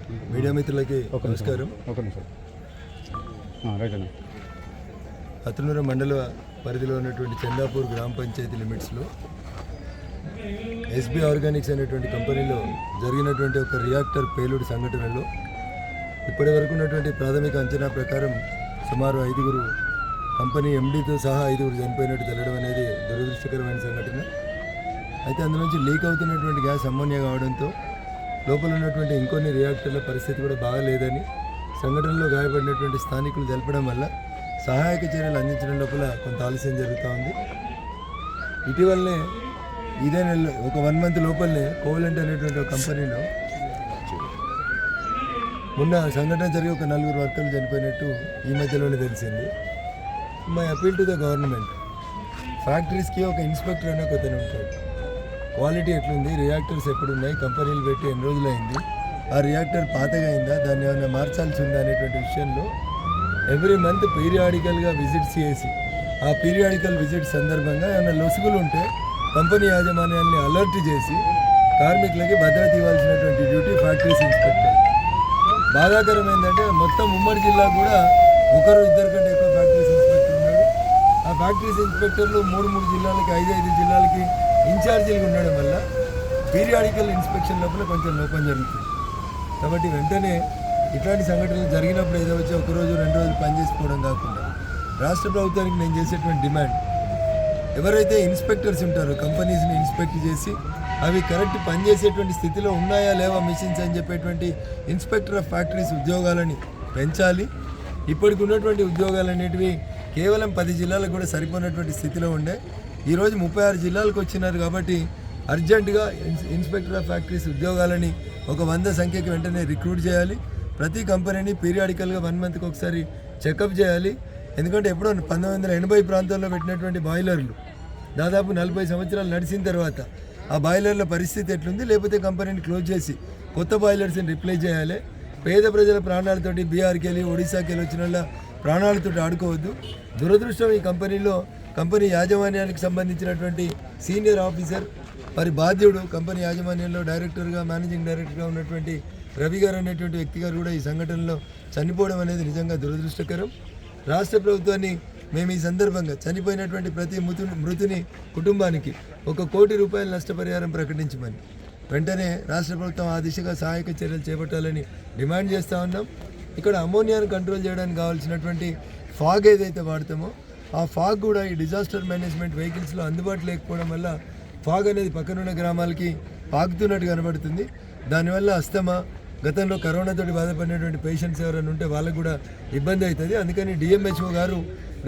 Media మిత్రులకి నమస్కారం. అతనూరు మండల పరిధిలో ఉన్నటువంటి చందాపూర్ గ్రామ పంచాయతీ లిమిట్స్లో ఎస్బీ ఆర్గానిక్స్ అనేటువంటి కంపెనీలో జరిగినటువంటి ఒక రియాక్టర్ పేలుడు సంఘటనలో ఇప్పటి వరకు ఉన్నటువంటి ప్రాథమిక అంచనా ప్రకారం సుమారు 5 కంపెనీ ఎండీతో సహా 5 చనిపోయినట్టు తెలియడం అనేది దురదృష్టకరమైన సంఘటన. అయితే అందులోంచి లీక్ అవుతున్నటువంటి గ్యాస్ అమ్మోనియా కావడంతో లోపల ఉన్నటువంటి ఇంకొన్ని రియాక్టర్ల పరిస్థితి కూడా బాగాలేదని సంఘటనలో గాయపడినటువంటి స్థానికులు తెలపడం వల్ల సహాయక చర్యలు అందించడం లోపల కొంత ఆలస్యం జరుగుతూ ఉంది. ఇటీవలనే ఇదే నెలలో ఒక 1 మంత్ లోపలనే కోవలెంట్ అనేటువంటి ఒక కంపెనీలో మొన్న సంఘటన జరిగి ఒక 4 వర్కర్లు చనిపోయినట్టు ఈ మధ్యలోనే తెలిసింది. My appeal to the government, ఫ్యాక్టరీస్కి ఒక ఇన్స్పెక్టర్ అనే కొత్తనే ఉంటాడు. క్వాలిటీ ఎట్లుంది, రియాక్టర్స్ ఎప్పుడున్నాయి, కంపెనీలు పెట్టి ఎన్ని రోజులైంది, ఆ రియాక్టర్ పాతగా అయిందా, దాన్ని ఏమైనా మార్చాల్సి ఉందా అనేటువంటి విషయంలో ఎవ్రీ మంత్ పీరియాడికల్గా విజిట్స్ చేసి ఆ పీరియాడికల్ విజిట్ సందర్భంగా ఏమైనా లొసుగులు ఉంటే కంపెనీ యాజమాన్యాన్ని అలర్ట్ చేసి కార్మికులకి భద్రత ఇవ్వాల్సినటువంటి డ్యూటీ ఫ్యాక్టరీస్ ఇన్స్పెక్టర్. బాధాకరం ఏంటంటే మొత్తం ఉమ్మడి జిల్లా కూడా 1-2 కంటే ఎక్కువ ఫ్యాక్టరీస్ ఇన్స్పెక్టర్ ఉన్నాడు. ఆ ఫ్యాక్టరీస్ ఇన్స్పెక్టర్లు 3 జిల్లాలకి 5 జిల్లాలకి ఇన్ఛార్జీలుగా ఉండడం వల్ల పీరియాడికల్ ఇన్స్పెక్షన్ లోపల కొంచెం లోపం జరుగుతుంది. కాబట్టి వెంటనే ఇట్లాంటి సంఘటనలు జరిగినప్పుడు ఏదో వచ్చి 1 రోజు 2 రోజులు పనిచేసుకోవడం కాకుండా రాష్ట్ర ప్రభుత్వానికి నేను చేసేటువంటి డిమాండ్, ఎవరైతే ఇన్స్పెక్టర్స్ ఉంటారో కంపెనీస్ని ఇన్స్పెక్ట్ చేసి అవి కరెక్ట్ పనిచేసేటువంటి స్థితిలో ఉన్నాయా లేవా మిషన్స్ అని చెప్పేటువంటి ఇన్స్పెక్టర్ ఆఫ్ ఫ్యాక్టరీస్ ఉద్యోగాలని పెంచాలి. ఇప్పటికి ఉన్నటువంటి ఉద్యోగాలు అనేటివి కేవలం 10 జిల్లాలకు కూడా సరిపోయినటువంటి స్థితిలో ఉండే. ఈరోజు 36 జిల్లాలకు వచ్చినారు. కాబట్టి అర్జెంటుగా ఇన్స్పెక్టర్ ఆఫ్ ఫ్యాక్టరీస్ ఉద్యోగాలని ఒక 100 సంఖ్యకి వెంటనే రిక్రూట్ చేయాలి. ప్రతి కంపెనీని పీరియాడికల్గా 1 మంత్కి ఒకసారి చెకప్ చేయాలి. ఎందుకంటే ఎప్పుడో 1980 ప్రాంతాల్లో పెట్టినటువంటి బాయిలర్లు దాదాపు 40 సంవత్సరాలు నడిచిన తర్వాత ఆ బాయిలర్ల పరిస్థితి ఎట్లుంది, లేకపోతే కంపెనీని క్లోజ్ చేసి కొత్త బాయిలర్స్ని రిప్లేస్ చేయాలి. పేద ప్రజల ప్రాణాలతోటి బీహార్కి వెళ్ళి ఒడిశాకి వెళ్ళి వచ్చిన వాళ్ళ ప్రాణాలతో ఆడుకోవద్దు. దురదృష్టం, ఈ కంపెనీ యాజమాన్యానికి సంబంధించినటువంటి సీనియర్ ఆఫీసర్ మరి బాధ్యుడు కంపెనీ యాజమాన్యంలో డైరెక్టర్గా మేనేజింగ్ డైరెక్టర్గా ఉన్నటువంటి రవి గారు అనేటువంటి వ్యక్తి గారు కూడా ఈ సంఘటనలో చనిపోవడం అనేది నిజంగా దురదృష్టకరం. రాష్ట్ర ప్రభుత్వాన్ని మేము ఈ సందర్భంగా చనిపోయినటువంటి ప్రతి మృతుని కుటుంబానికి 1 కోటి రూపాయల నష్టపరిహారం ప్రకటించమని వెంటనే రాష్ట్ర ప్రభుత్వం ఆ దిశగా సహాయక చర్యలు చేపట్టాలని డిమాండ్ చేస్తూ ఉన్నాం. ఇక్కడ అమోనియాను కంట్రోల్ చేయడానికి కావాల్సినటువంటి ఫాగ్ ఏదైతే వాడతామో ఆ ఫాగ్ కూడా ఈ డిజాస్టర్ మేనేజ్మెంట్ వెహికల్స్లో అందుబాటు లేకపోవడం వల్ల ఫాగ్ అనేది పక్కనున్న గ్రామాలకి పాకుతున్నట్టు కనబడుతుంది. దానివల్ల అస్తమా, గతంలో కరోనాతోటి బాధపడినటువంటి పేషెంట్స్ ఎవరైనా ఉంటే వాళ్ళకు కూడా ఇబ్బంది అవుతుంది. అందుకని డిఎంహెచ్ఓ గారు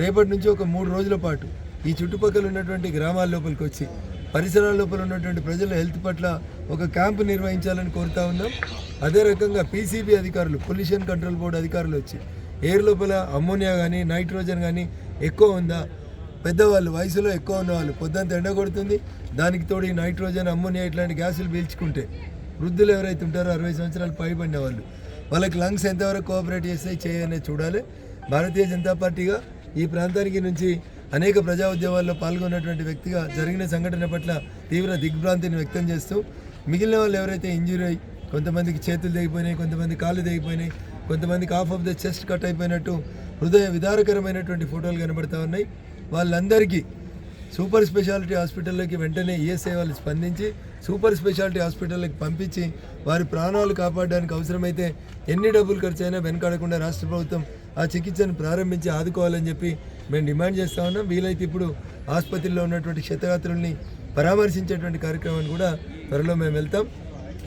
రేపటి నుంచి ఒక 3 రోజుల పాటు ఈ చుట్టుపక్కల ఉన్నటువంటి గ్రామాల లోపలికి వచ్చి పరిసరాల లోపల ఉన్నటువంటి ప్రజల హెల్త్ పట్ల ఒక క్యాంపు నిర్వహించాలని కోరుతా ఉన్నాం. అదే రకంగా పీసీబీ అధికారులు, పొల్యూషన్ కంట్రోల్ బోర్డు అధికారులు వచ్చి ఎయిర్ లోపల అమ్మోనియా కానీ నైట్రోజన్ కానీ ఎక్కువ ఉందా, పెద్దవాళ్ళు వయసులో ఎక్కువ ఉన్నవాళ్ళు పొద్దుంతా ఎండ కొడుతుంది, దానికి తోడు ఈ నైట్రోజన్ అమ్మోనియా ఇట్లాంటి గ్యాసులు పీల్చుకుంటే వృద్ధులు ఎవరైతే ఉంటారో 60 సంవత్సరాలు పైబడిన వాళ్ళు, వాళ్ళకి లంగ్స్ ఎంతవరకు కోఆపరేట్ చేస్తే చేయఅనేది చూడాలి. భారతీయ జనతా పార్టీగా ఈ ప్రాంతానికి నుంచి అనేక ప్రజా ఉద్యమాల్లో పాల్గొన్నటువంటి వ్యక్తిగా జరిగిన సంఘటన పట్ల తీవ్ర దిగ్భ్రాంతిని వ్యక్తం చేస్తూ మిగిలిన వాళ్ళు ఎవరైతే ఇంజూరీ అయ్యి కొంతమందికి చేతులు తెగిపోయినాయి, కొంతమంది కాళ్ళు తెగిపోయినాయి, కొంతమందికి half of the chest cut అయిపోయినట్టు హృదయ విదారకరమైనటువంటి ఫోటోలు కనబడతా ఉన్నాయి. వాళ్ళందరికీ సూపర్ స్పెషాలిటీ హాస్పిటల్లోకి వెంటనే ఈఎస్ఐ వాళ్ళు స్పందించి సూపర్ స్పెషాలిటీ హాస్పిటల్కి పంపించి వారి ప్రాణాలు కాపాడడానికి అవసరమైతే ఎన్ని డబ్బులు ఖర్చు అయినా వెనకాడకుండా రాష్ట్ర ప్రభుత్వం ఆ చికిత్సను ప్రారంభించి ఆదుకోవాలని చెప్పి మేము డిమాండ్ చేస్తూ ఉన్నాం. వీలైతే ఇప్పుడు ఆసుపత్రిలో ఉన్నటువంటి క్షతగాత్రుల్ని పరామర్శించేటువంటి కార్యక్రమాన్ని కూడా త్వరలో మేము వెళ్తాం.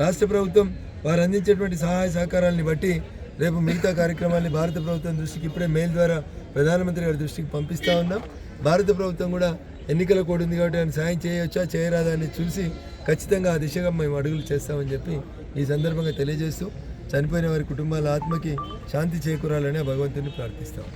రాష్ట్ర ప్రభుత్వం వారు అందించేటువంటి సహాయ సహకారాలని బట్టి రేపు మిగతా కార్యక్రమాన్ని భారత ప్రభుత్వం దృష్టికి ఇప్పుడే మెయిల్ ద్వారా ప్రధానమంత్రి గారి దృష్టికి పంపిస్తూ ఉన్నాం. భారత ప్రభుత్వం కూడా ఎన్నికల కోడ్ ఉంది కాబట్టి ఆయన సాయం చేయవచ్చా చేయరాదా అని చూసి ఖచ్చితంగా ఆ దిశగా మేము అడుగులు చేస్తామని చెప్పి ఈ సందర్భంగా తెలియజేస్తూ చనిపోయిన వారి కుటుంబాల ఆత్మకి శాంతి చేకూరాలని భగవంతుని ప్రార్థిస్తాం.